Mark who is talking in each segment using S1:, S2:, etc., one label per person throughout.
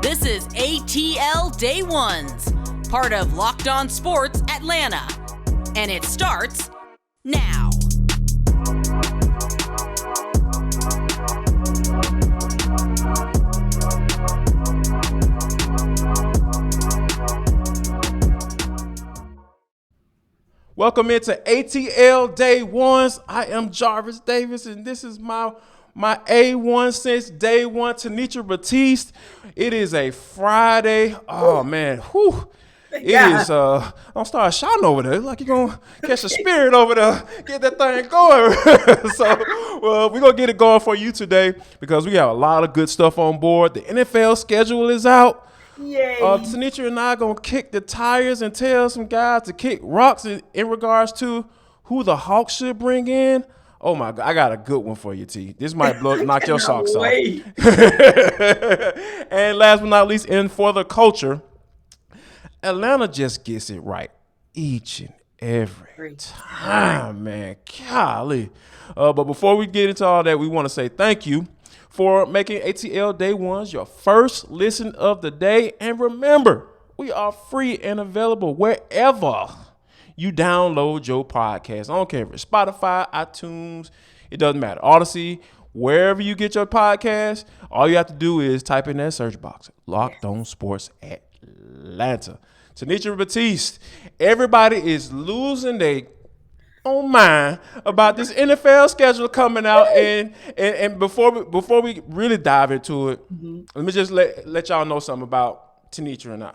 S1: This is ATL Day Ones, part of Locked On Sports Atlanta. And it starts now.
S2: Welcome into ATL Day Ones. I am Jarvis Davis, and this is my A1 since day one, Tenitra, Batiste. It is a Friday. Oh, man. Whew. It is, don't start shouting over there. Like you're going to catch a spirit over there, get that thing going. So, we're going to get it going for you today because we have a lot of good stuff on board. The NFL schedule is out.
S3: Yay.
S2: Tenitra and I are going to kick the tires and tell some guys to kick rocks in regards to who the Hawks should bring in. Oh, my God. I got a good one for you, T. This might knock your socks off. And last but not least, in for the culture, Atlanta just gets it right each and every time, man. Golly. But before we get into all that, we want to say thank you for making ATL Day Ones your first listen of the day. And remember, we are free and available wherever you download your podcast. I don't care if it's Spotify, iTunes, it doesn't matter. Odyssey, wherever you get your podcast, all you have to do is type in that search box, Locked On Sports Atlanta. Tenitra, Batiste, everybody is losing their own mind about this NFL schedule coming out, and before we really dive into it, let me just let y'all know something about Tenitra and I.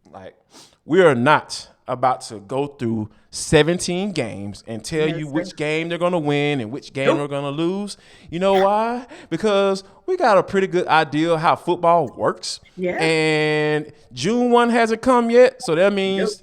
S2: Like, we are not about to go through 17 games and tell you which game they're going to win and which game they're going to lose. You know why? Because we got a pretty good idea of how football works. Yeah. And June 1 hasn't come yet, so that means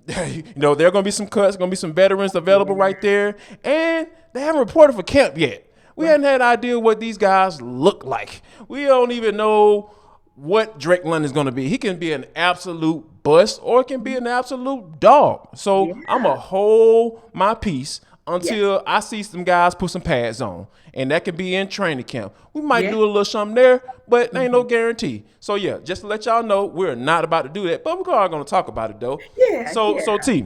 S2: there are going to be some cuts, going to be some veterans available right there, and they haven't reported for camp yet. We hadn't had an idea what these guys look like. We don't even know what Drake London is going to be. He can be an absolute bust or it can be an absolute dog. So I'm going to hold my peace until I see some guys put some pads on, and that could be in training camp. We might do a little something there, but ain't no guarantee. So, just to let y'all know, we're not about to do that, but we're all going to talk about it, though. So T,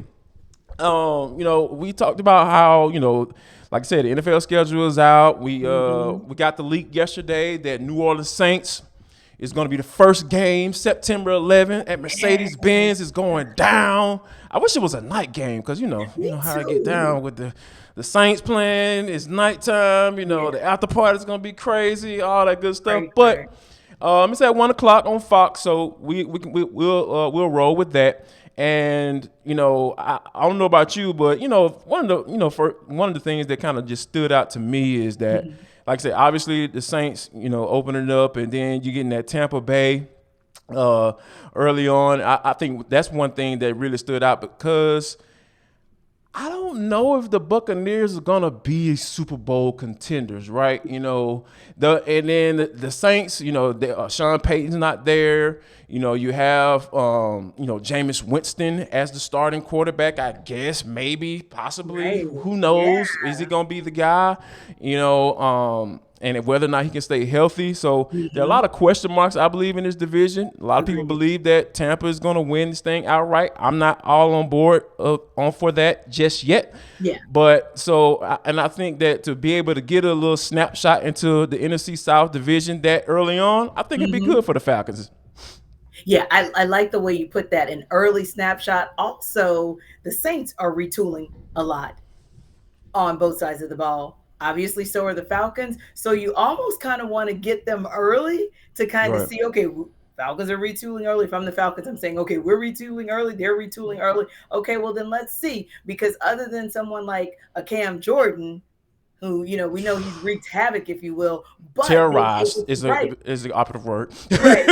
S2: we talked about how, like I said, the NFL schedule is out. We got the leak yesterday that New Orleans Saints is going to be the first game, September 11th at Mercedes-Benz is going down. I wish it was a night game because, you know how I get down with the Saints playing. It's nighttime. The after party is going to be crazy, all that good stuff. But it's at 1 o'clock on Fox, so we'll roll with that. And I don't know about you, but one of the things that kind of just stood out to me is that, like I said, obviously the Saints, opening it up, and then you getting that Tampa Bay early on. I think that's one thing that really stood out because I don't know if the Buccaneers are gonna be Super Bowl contenders, right? And then the Saints, Sean Payton's not there. You have Jameis Winston as the starting quarterback. I guess maybe, possibly, who knows? Is he gonna be the guy? And whether or not he can stay healthy. So there are a lot of question marks, I believe, in this division. A lot of people believe that Tampa is going to win this thing outright. I'm not all on board for that just yet. Yeah. But I think that to be able to get a little snapshot into the NFC South division that early on, I think it'd be good for the Falcons.
S3: Yeah, I like the way you put that, an early snapshot. Also, the Saints are retooling a lot on both sides of the ball. Obviously, so are the Falcons. So you almost kind of want to get them early to kind of see, okay, Falcons are retooling early. If I'm the Falcons, I'm saying, okay, we're retooling early. They're retooling early. Okay, well, then let's see. Because other than someone like a Cam Jordan, who, we know he's wreaked havoc, if you will. But
S2: terrorized is the operative word.
S3: Right.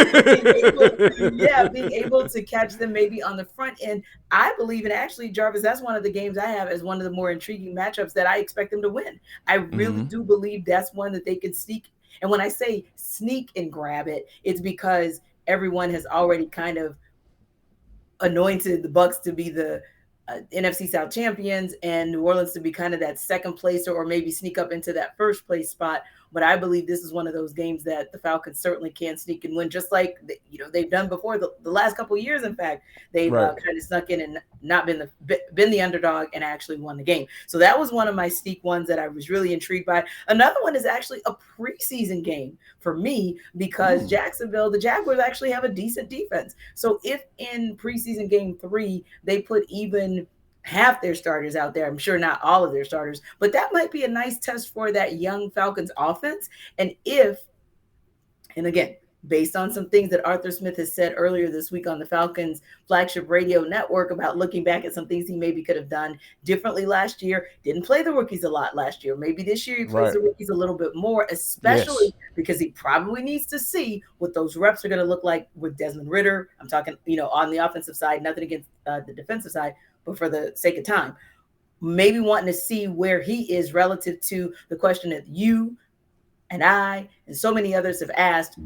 S3: Being able to catch them maybe on the front end. I believe, and actually, Jarvis, that's one of the games I have as one of the more intriguing matchups that I expect them to win. I really do believe that's one that they could sneak. And when I say sneak and grab it, it's because everyone has already kind of anointed the Bucks to be the NFC South champions and New Orleans to be kind of that second place or maybe sneak up into that first place spot. But I believe this is one of those games that the Falcons certainly can sneak and win, just like they've done before. The last couple of years, in fact, they've
S2: Right.
S3: kind of snuck in and not been the underdog and actually won the game. So that was one of my sneak ones that I was really intrigued by. Another one is actually a preseason game for me because the Jaguars actually have a decent defense. So if in preseason game 3 they put even half their starters out there, I'm sure not all of their starters, but that might be a nice test for that young Falcons offense. And again, based on some things that Arthur Smith has said earlier this week on the Falcons flagship radio network about looking back at some things he maybe could have done differently last year, didn't play the rookies a lot last year. Maybe this year he plays the rookies a little bit more, especially because he probably needs to see what those reps are going to look like with Desmond Ridder. I'm talking, on the offensive side, nothing against the defensive side, but for the sake of time, maybe wanting to see where he is relative to the question that you and I and so many others have asked,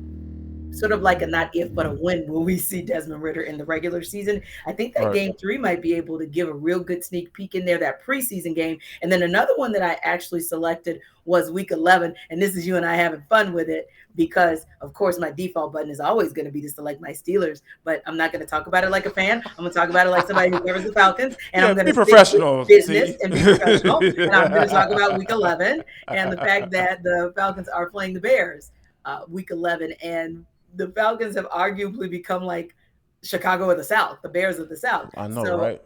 S3: sort of like a not if, but a when will we see Desmond Ridder in the regular season. I think that game 3 might be able to give a real good sneak peek in there, that preseason game. And then another one that I actually selected was week 11. And this is you and I having fun with it because, of course, my default button is always going to be to select my Steelers. But I'm not going to talk about it like a fan. I'm going to talk about it like somebody who covers the Falcons. And I'm going to
S2: be professional,
S3: business and be professional. And I'm going to talk about week 11 and the fact that the Falcons are playing the Bears week 11. And the Falcons have arguably become like Chicago of the South, the Bears of the South.
S2: I know, right?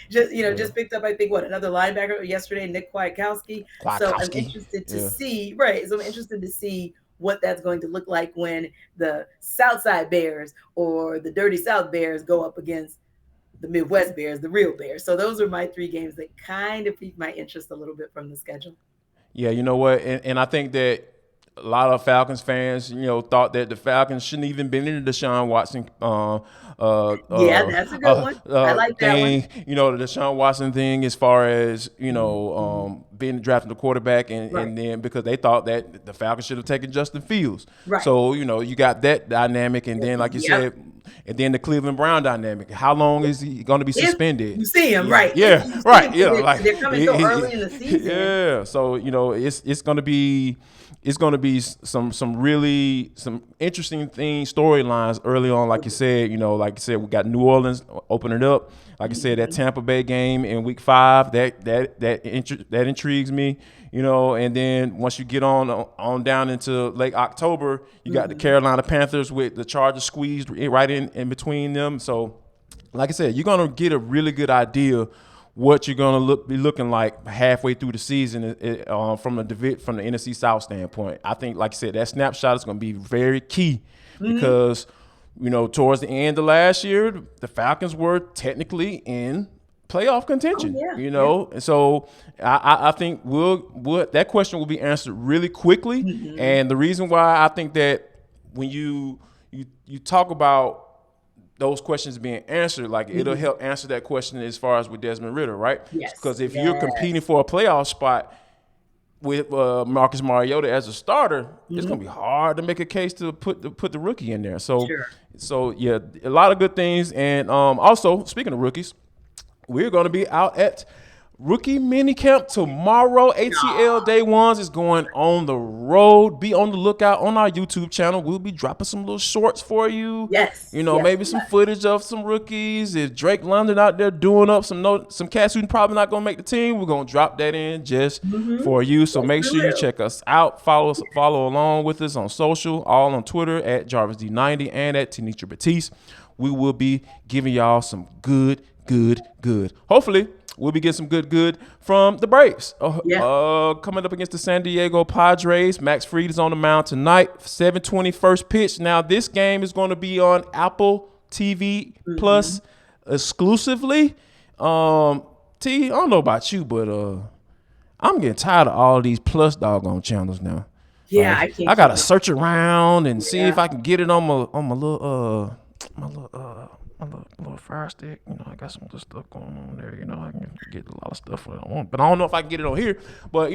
S3: Just picked up, I think, another linebacker yesterday, Nick Kwiatkowski. So I'm interested to see, So I'm interested to see what that's going to look like when the Southside Bears or the Dirty South Bears go up against the Midwest Bears, the real Bears. So those are my 3 games that kind of piqued my interest a little bit from the schedule.
S2: Yeah, you know what? And I think that a lot of Falcons fans, thought that the Falcons shouldn't even been in the Deshaun Watson.
S3: That's a good one. I like that one.
S2: The Deshaun Watson thing, as far as being drafted the quarterback, and then because they thought that the Falcons should have taken Justin Fields.
S3: Right.
S2: So you got that dynamic, and then like you said, and then the Cleveland Brown dynamic. How long is he going to be suspended?
S3: You see him, right?
S2: Yeah, right.
S3: They're coming so early in the season.
S2: Yeah, so it's going to be. It's going to be some interesting storylines early on, like you said. We got New Orleans opening up. Like I said, that Tampa Bay game in Week 5 that intrigues me. And then once you get on down into late October, you got the Carolina Panthers with the Chargers squeezed right in between them. So, like I said, you're going to get a really good idea what you're gonna be looking like halfway through the season from the NFC South standpoint. I think, like I said, that snapshot is gonna be very key because towards the end of last year, the Falcons were technically in playoff contention. And so I think that question will be answered really quickly. And the reason why I think that when you talk about those questions being answered, like it'll help answer that question as far as with Desmond Ridder, right?
S3: Yes.
S2: Because if you're competing for a playoff spot with Marcus Mariota as a starter, it's gonna be hard to make a case to put the rookie in there. So, a lot of good things. And also, speaking of rookies, we're gonna be out at rookie minicamp tomorrow. ATL Day Ones is going on the road. Be on the lookout on our YouTube channel. We'll be dropping some little shorts for you.
S3: Yes.
S2: Maybe some footage of some rookies. If Drake London out there doing up some cats who's probably not gonna make the team, we're gonna drop that in just for you. So make sure you check us out. Follow along with us on social, all on Twitter at JarvisD90 and at Tenitra Batiste. We will be giving y'all some good. Hopefully, we'll be getting some good from the Braves. Coming up against the San Diego Padres. Max Fried is on the mound tonight. 7:20 first pitch. Now, this game is going to be on Apple TV Plus exclusively. T, I don't know about you, but I'm getting tired of all these Plus doggone channels now.
S3: Yeah,
S2: I gotta search around and see if I can get it on my little Fire Stick. I got some good stuff going on there. I can get a lot of stuff when I want, but I don't know if I can get it on here. But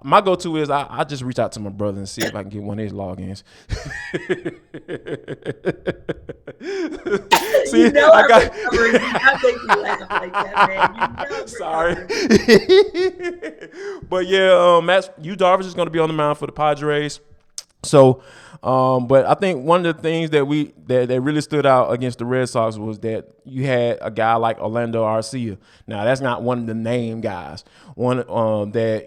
S2: my go-to is I just reach out to my brother and see if I can get one of his logins. See, I got. I make you laugh like that, man. Sorry, But yeah, Jarvis is going to be on the mound for the Padres. So, but I think one of the things that that really stood out against the Red Sox was that you had a guy like Orlando Arcia. Now, that's not one of the name guys, one that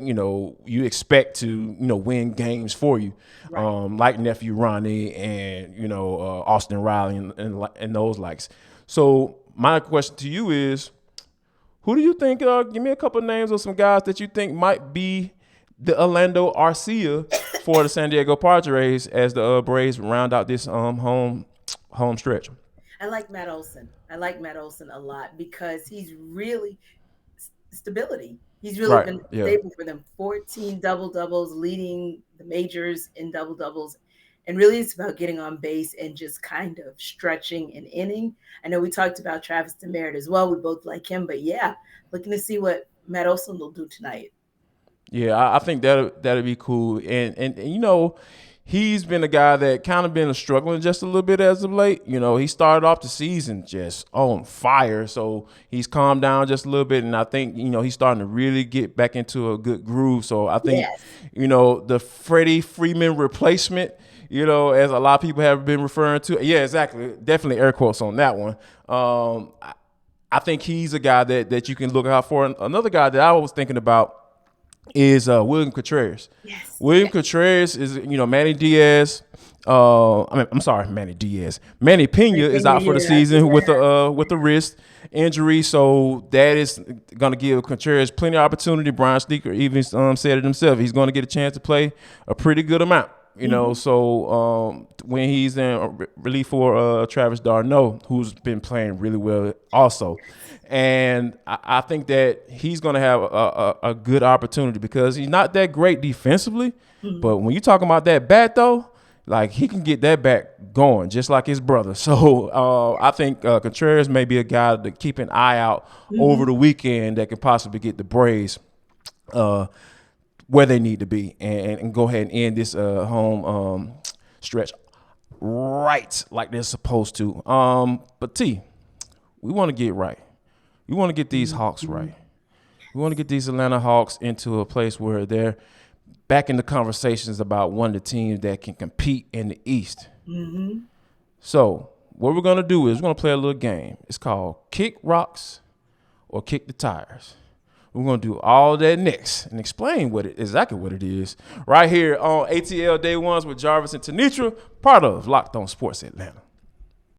S2: you expect to win games for you, right. Like nephew Ronnie and Austin Riley and those likes. So my question to you is, who do you think? Give me a couple of names of some guys that you think might be the Orlando Arcia for the San Diego Padres as the Braves round out this home stretch.
S3: I like Matt Olson. I like Matt Olson a lot because he's really stability. He's really been stable for them. 14 double-doubles, leading the majors in double-doubles. And really it's about getting on base and just kind of stretching an inning. I know we talked about Travis Demeritte as well. We both like him. But, yeah, looking to see what Matt Olson will do tonight.
S2: Yeah, I think that'd be cool. And he's been a guy that kind of been struggling just a little bit as of late. He started off the season just on fire. So he's calmed down just a little bit. And I think, he's starting to really get back into a good groove. So I think, the Freddie Freeman replacement, as a lot of people have been referring to. Yeah, exactly. Definitely air quotes on that one. I think he's a guy that you can look out for. Another guy that I was thinking about is William Contreras. Yes. William Contreras is, Manny Diaz. Manny Diaz. Manny Pena is out for the season with a wrist injury, so that is going to give Contreras plenty of opportunity. Brian Steker even said it himself. He's going to get a chance to play a pretty good amount. So when he's in relief for Travis d'Arnaud, who's been playing really well also. And I think that he's going to have a good opportunity because he's not that great defensively. But when you're talking about that bat, though, like he can get that bat going just like his brother. So I think Contreras may be a guy to keep an eye out over the weekend that can possibly get the Braves where they need to be and go ahead and end this home stretch right like they're supposed to. But T, we want to get right. We want to get these Hawks right. We want to get these Atlanta Hawks into a place where they're back in the conversations about one of the teams that can compete in the East. So what we're going to do is we're going to play a little game. It's called Kick Rocks or Kick the Tires. We're going to do all that next and explain exactly what it is right here on ATL Day Ones with Jarvis and Tenitra, part of Locked On Sports Atlanta.